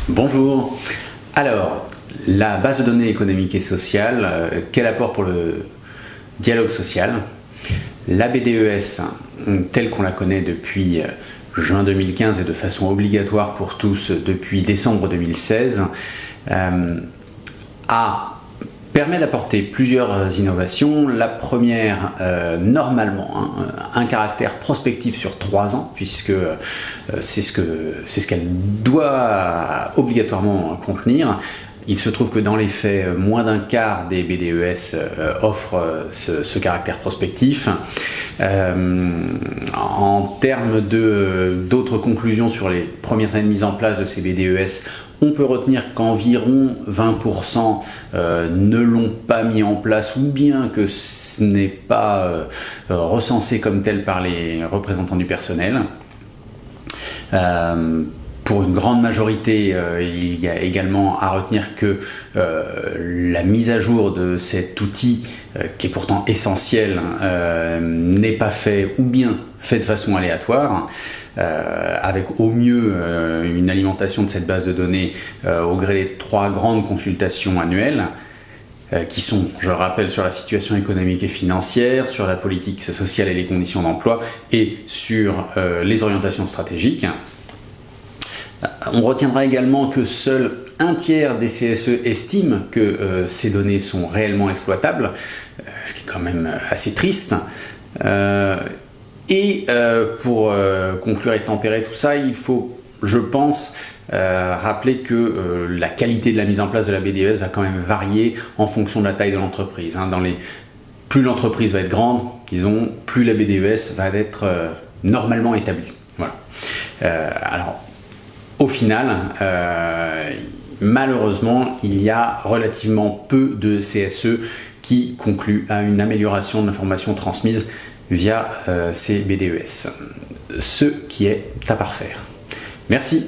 Bonjour. Alors, la base de données économique et sociale, quel apport pour le dialogue social? La BDES, telle qu'on la connaît depuis juin 2015 et de façon obligatoire pour tous depuis décembre 2016, permet d'apporter plusieurs innovations. La première, normalement, un caractère prospectif sur 3 ans, puisque c'est ce qu'elle doit obligatoirement contenir. Il se trouve que dans les faits, moins d'un quart des BDES offrent ce caractère prospectif. En termes d'autres conclusions sur les premières années de mise en place de ces BDES, on peut retenir qu'environ 20% ne l'ont pas mis en place, ou bien que ce n'est pas recensé comme tel par les représentants du personnel. Pour une grande majorité, il y a également à retenir que la mise à jour de cet outil, qui est pourtant essentiel, n'est pas fait ou bien fait de façon aléatoire, avec au mieux une alimentation de cette base de données au gré des 3 grandes consultations annuelles, qui sont, je le rappelle, sur la situation économique et financière, sur la politique sociale et les conditions d'emploi, et sur les orientations stratégiques. On retiendra également que seul 1/3 des CSE estiment que ces données sont réellement exploitables, ce qui est quand même assez triste. Pour conclure et tempérer tout ça, il faut, je pense, rappeler que la qualité de la mise en place de la BDES va quand même varier en fonction de la taille de l'entreprise. Plus l'entreprise va être grande, disons, plus la BDES va être normalement établie. Voilà. Au final, malheureusement, il y a relativement peu de CSE qui concluent à une amélioration de l'information transmise via ces BDES, ce qui est à parfaire. Merci.